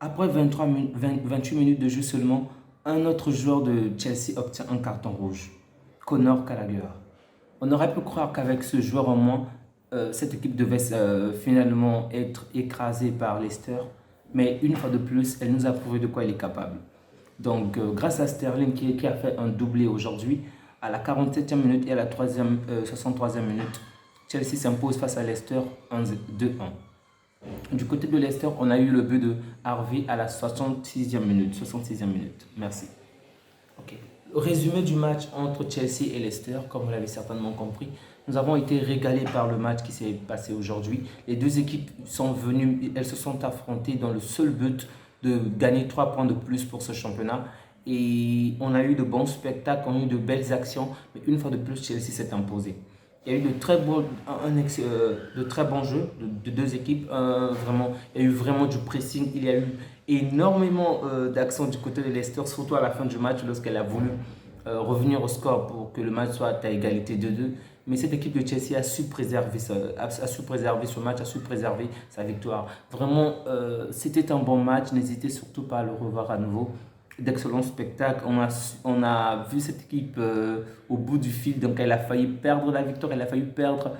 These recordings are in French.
Après 28 minutes de jeu seulement, un autre joueur de Chelsea obtient un carton rouge, Conor Gallagher. On aurait pu croire qu'avec ce joueur en moins, cette équipe devait finalement être écrasée par Leicester, mais une fois de plus, elle nous a prouvé de quoi elle est capable. Donc, grâce à Sterling qui a fait un doublé aujourd'hui, à la 47e minute et à la 63e minute, Chelsea s'impose face à Leicester 2-1. Du côté de Leicester, on a eu le but de Harvey à la 66e minute. 66e minute. Merci. Ok. Résumé du match entre Chelsea et Leicester, comme vous l'avez certainement compris. Nous avons été régalés par le match qui s'est passé aujourd'hui. Les deux équipes sont venues, elles se sont affrontées dans le seul but de gagner 3 points de plus pour ce championnat. Et on a eu de bons spectacles, on a eu de belles actions, mais une fois de plus, Chelsea s'est imposé. Il y a eu de très bons jeux de deux équipes. Vraiment, il y a eu vraiment du pressing. Il y a eu énormément d'actions du côté de Leicester, surtout à la fin du match lorsqu'elle a voulu revenir au score pour que le match soit à égalité de 2. Mais cette équipe de Chelsea a su préserver, a su préserver ce match, a su préserver sa victoire. Vraiment, c'était un bon match. N'hésitez surtout pas à le revoir à nouveau. D'excellents spectacles. On a vu cette équipe au bout du fil, donc elle a failli perdre la victoire, elle a failli perdre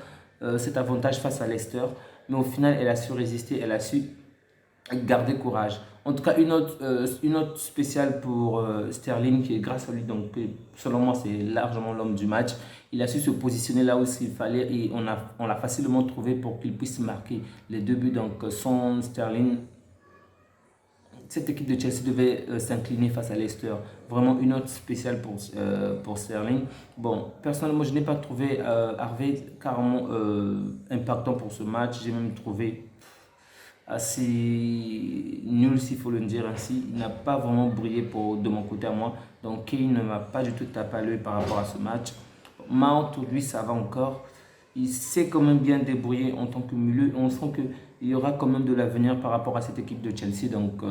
cet avantage face à Leicester, mais au final elle a su résister, elle a su garder courage. En tout cas, une note spéciale pour Sterling, qui est grâce à lui, donc selon moi c'est largement l'homme du match. Il a su se positionner là où il fallait et on l'a facilement trouvé pour qu'il puisse marquer les deux buts. Donc son Sterling, cette équipe de Chelsea devait s'incliner face à Leicester. Vraiment une note spéciale pour Sterling. Bon, personnellement, je n'ai pas trouvé Harvey carrément impactant pour ce match. J'ai même trouvé assez nul, s'il faut le dire ainsi. Il n'a pas vraiment brillé de mon côté à moi. Donc Kane ne m'a pas du tout tapé à l'œil par rapport à ce match. Mount, lui, ça va encore. Il s'est quand même bien débrouillé en tant que milieu. On sent qu'il y aura quand même de l'avenir par rapport à cette équipe de Chelsea. Donc,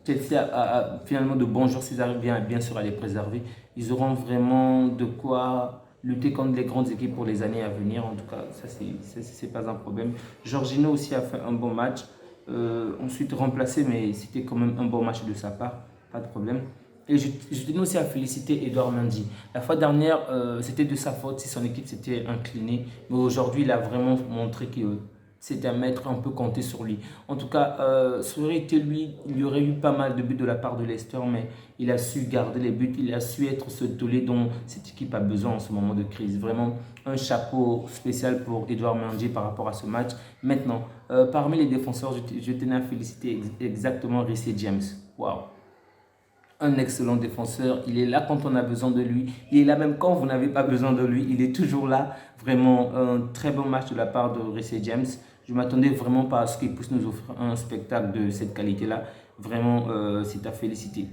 Chelsea a finalement de bons joueurs s'ils arrivent bien sûr à les préserver. Ils auront vraiment de quoi lutter contre les grandes équipes pour les années à venir. En tout cas, ça, c'est pas un problème. Jorginho aussi a fait un bon match. Ensuite remplacé, mais c'était quand même un bon match de sa part. Pas de problème. Et je tenais aussi à féliciter Edouard Mendy. La fois dernière, c'était de sa faute si son équipe s'était inclinée. Mais aujourd'hui, il a vraiment montré que c'était à mettre un peu compter sur lui. En tout cas, ça aurait été lui, il y aurait eu pas mal de buts de la part de Leicester, mais il a su garder les buts, il a su être ce tollé dont cette équipe a besoin en ce moment de crise. Vraiment, un chapeau spécial pour Edouard Mendy par rapport à ce match. Maintenant, parmi les défenseurs, je tenais à féliciter exactement Reece James. Waouh! Un excellent défenseur, il est là quand on a besoin de lui, il est là même quand vous n'avez pas besoin de lui, il est toujours là. Vraiment un très bon match de la part de Reece James. Je ne m'attendais vraiment pas à ce qu'il puisse nous offrir un spectacle de cette qualité-là. Vraiment, c'est à féliciter.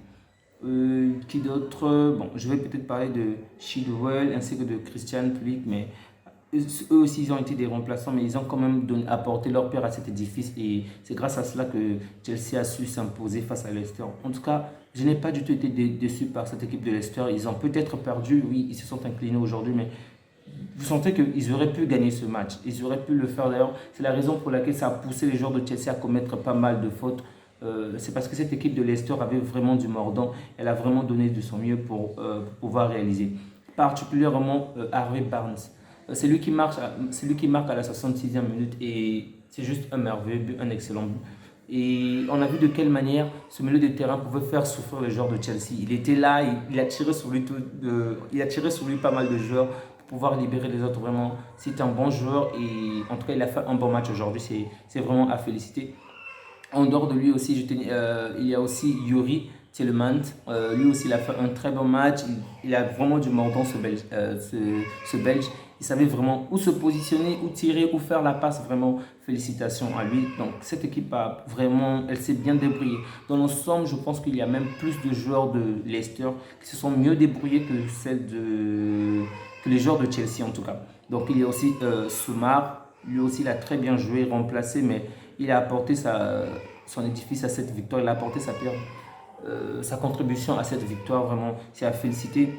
Qui d'autre? Bon, je vais peut-être parler de Chilwell ainsi que de Christian Pulisic, mais eux aussi ils ont été des remplaçants, mais ils ont quand même apporté leur pierre à cet édifice et c'est grâce à cela que Chelsea a su s'imposer face à Leicester. En tout cas, je n'ai pas du tout été déçu par cette équipe de Leicester. Ils ont peut-être perdu, oui, ils se sont inclinés aujourd'hui, mais vous sentez qu'ils auraient pu gagner ce match. Ils auraient pu le faire d'ailleurs. C'est la raison pour laquelle ça a poussé les joueurs de Chelsea à commettre pas mal de fautes. C'est parce que cette équipe de Leicester avait vraiment du mordant. Elle a vraiment donné de son mieux pour pouvoir réaliser. Particulièrement Harvey Barnes. C'est lui qui marque à la 66e minute et c'est juste un merveilleux but, un excellent but. Et on a vu de quelle manière ce milieu de terrain pouvait faire souffrir les joueurs de Chelsea. Il était là, il a tiré sur lui il a tiré sur lui pas mal de joueurs pour pouvoir libérer les autres. Vraiment, c'est un bon joueur et en tout cas, il a fait un bon match aujourd'hui. C'est vraiment à féliciter. En dehors de lui aussi, il y a aussi Yuri Tielemans. Lui aussi, il a fait un très bon match. Il a vraiment du mordant, ce Belge. Il savait vraiment où se positionner, où tirer, où faire la passe. Vraiment, félicitations à lui. Donc, cette équipe a vraiment, elle s'est bien débrouillée. Dans l'ensemble, je pense qu'il y a même plus de joueurs de Leicester qui se sont mieux débrouillés que les joueurs de Chelsea en tout cas. Donc, il y a aussi Soumar. Lui aussi, il a très bien joué, remplacé, mais il a apporté son édifice à cette victoire. Il a apporté sa contribution à cette victoire. Vraiment, c'est à féliciter.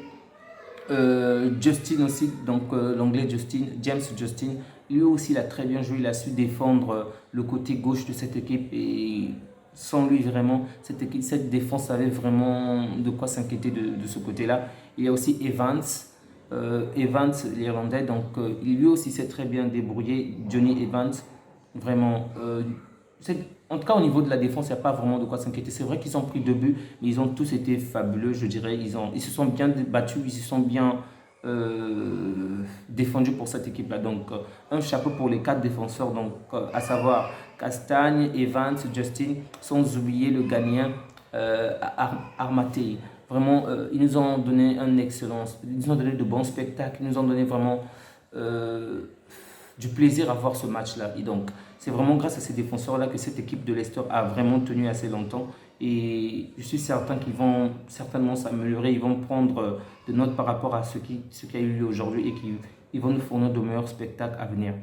Justin aussi, donc l'anglais James Justin, lui aussi il a très bien joué, il a su défendre le côté gauche de cette équipe et Sans lui, vraiment, cette défense avait vraiment de quoi s'inquiéter de ce côté-là. Il y a aussi Evans. Evans, l'Irlandais, donc lui aussi s'est très bien débrouillé. Johnny Evans, vraiment. En tout cas, au niveau de la défense, il n'y a pas vraiment de quoi s'inquiéter. C'est vrai qu'ils ont pris 2 buts, mais ils ont tous été fabuleux, je dirais. Ils se sont bien battus, ils se sont bien défendus pour cette équipe-là. Donc, un chapeau pour les 4 défenseurs, donc, à savoir Castagne, Evans, Justin, sans oublier le Ghanéen Armatei. Vraiment, ils nous ont donné un excellent, ils nous ont donné de bons spectacles, ils nous ont donné vraiment du plaisir à voir ce match-là. Et donc, c'est vraiment grâce à ces défenseurs-là que cette équipe de Leicester a vraiment tenu assez longtemps. Et je suis certain qu'ils vont certainement s'améliorer, ils vont prendre de notes par rapport à ce qui a eu lieu aujourd'hui et qu'ils vont nous fournir de meilleurs spectacles à venir.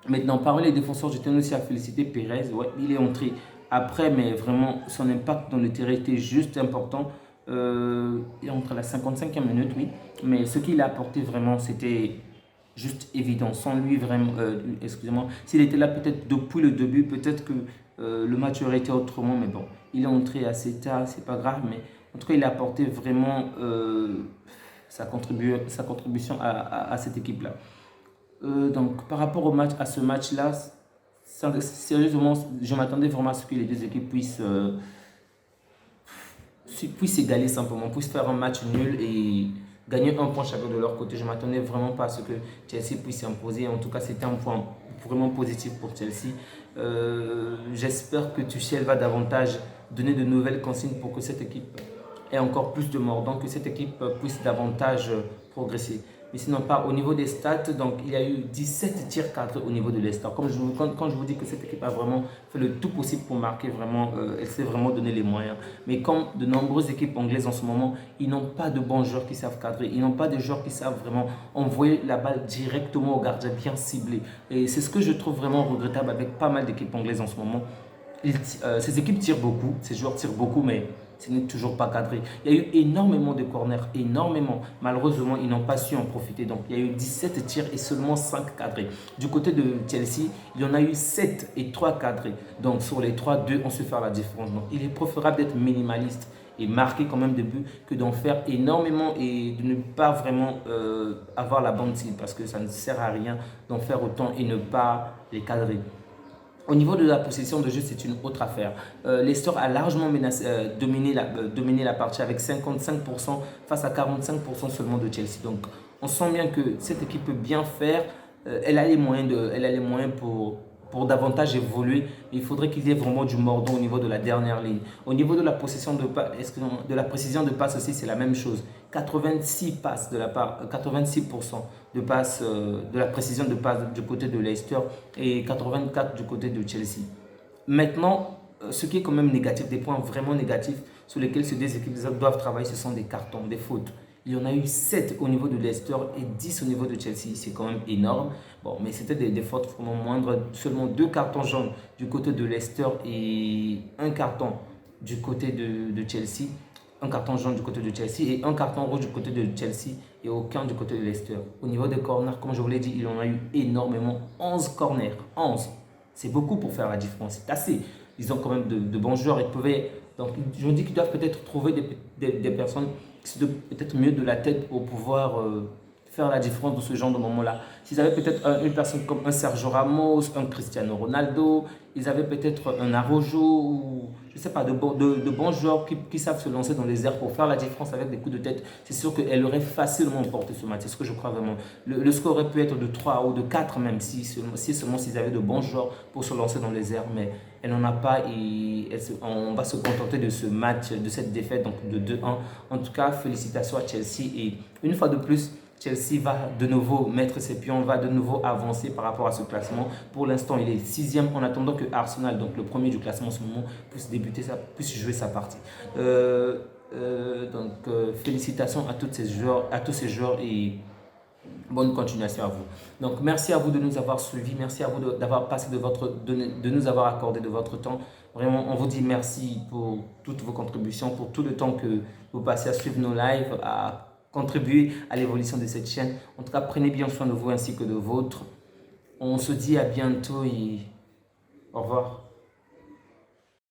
Maintenant, parmi les défenseurs, je tiens aussi à féliciter Pérez. Ouais, il est entré après, mais vraiment, son impact dans le terrain était juste important. Il est entré à la 55e minute, oui. Mais ce qu'il a apporté vraiment, c'était juste évident. Sans lui, vraiment, excusez-moi, s'il était là peut-être depuis le début, peut-être que le match aurait été autrement. Mais bon, il est entré assez tard, c'est pas grave. Mais en tout cas, il a apporté vraiment sa contribution à cette équipe-là. Donc, par rapport à ce match-là, sérieusement, je m'attendais vraiment à ce que les deux équipes puissent s'égaler simplement, puissent faire un match nul et gagner un point chacun de leur côté. Je ne m'attendais vraiment pas à ce que Chelsea puisse s'imposer. En tout cas, c'était un point vraiment positif pour Chelsea. J'espère que Tuchel va davantage donner de nouvelles consignes pour que cette équipe ait encore plus de mordant, que cette équipe puisse davantage progresser. Mais sinon, pas au niveau des stats, donc il y a eu 17 tirs cadrés au niveau de Leicester. Quand je vous dis que cette équipe a vraiment fait le tout possible pour marquer, vraiment, elle s'est vraiment donné les moyens. Mais comme de nombreuses équipes anglaises en ce moment, ils n'ont pas de bons joueurs qui savent cadrer. Ils n'ont pas de joueurs qui savent vraiment envoyer la balle directement au gardien, bien ciblé. Et c'est ce que je trouve vraiment regrettable avec pas mal d'équipes anglaises en ce moment. Ces équipes tirent beaucoup, ces joueurs tirent beaucoup, mais ce n'est toujours pas cadré. Il y a eu énormément de corners, énormément. Malheureusement, ils n'ont pas su en profiter. Donc, il y a eu 17 tirs et seulement 5 cadrés. Du côté de Chelsea, il y en a eu 7 et 3 cadrés. Donc, sur les 3, 2 ont su faire la différence. Donc, il est préférable d'être minimaliste et marquer quand même des buts que d'en faire énormément et de ne pas vraiment avoir la bonne cible parce que ça ne sert à rien d'en faire autant et ne pas les cadrer. Au niveau de la possession de jeu, c'est une autre affaire. Leicester a largement dominé la partie avec 55% face à 45% seulement de Chelsea. Donc, on sent bien que cette équipe peut bien faire. Elle a les moyens pour davantage évoluer. Il faudrait qu'il y ait vraiment du mordant au niveau de la dernière ligne. Au niveau de la possession de la précision de passe aussi, c'est la même chose. 86% de passes, de la précision de passe du côté de Leicester et 84% du côté de Chelsea. Maintenant, ce qui est quand même négatif, des points vraiment négatifs sur lesquels ces deux équipes doivent travailler, ce sont des cartons, des fautes. Il y en a eu 7 au niveau de Leicester et 10 au niveau de Chelsea. C'est quand même énorme. Bon, mais c'était des fautes vraiment moindres. Seulement 2 cartons jaunes du côté de Leicester et un carton du côté de Chelsea. Un carton jaune du côté de Chelsea et un carton rouge du côté de Chelsea et aucun du côté de Leicester. Au niveau des corners, comme je vous l'ai dit, il y en a eu énormément. 11 corners. 11. C'est beaucoup pour faire la différence. C'est assez. Ils ont quand même de bons joueurs. Donc, je me dis qu'ils doivent peut-être trouver des personnes qui se donnent peut-être mieux de la tête pour pouvoir faire la différence dans ce genre de moment-là. S'ils avaient peut-être une personne comme un Sergio Ramos, un Cristiano Ronaldo, ils avaient peut-être un Araujo, ou je ne sais pas, de bons joueurs qui savent se lancer dans les airs pour faire la différence avec des coups de tête, c'est sûr qu'elle aurait facilement porté ce match. C'est ce que je crois vraiment. Le score aurait pu être de 3 ou de 4 même, si seulement s'ils avaient de bons joueurs pour se lancer dans les airs, mais elle n'en a pas et on va se contenter de ce match, de cette défaite donc de 2-1. En tout cas, félicitations à Chelsea et une fois de plus, Chelsea va de nouveau mettre ses pions, va de nouveau avancer par rapport à ce classement. Pour l'instant, il est 6e en attendant que Arsenal, donc le premier du classement en ce moment, puisse jouer sa partie. Félicitations à tous ces joueurs et bonne continuation à vous. Donc, merci à vous de nous avoir suivis. Merci à vous d'avoir passé de nous avoir accordé de votre temps. Vraiment, on vous dit merci pour toutes vos contributions, pour tout le temps que vous passez à suivre nos lives, à contribuer à l'évolution de cette chaîne. En tout cas, prenez bien soin de vous ainsi que de vôtres. On se dit à bientôt et au revoir.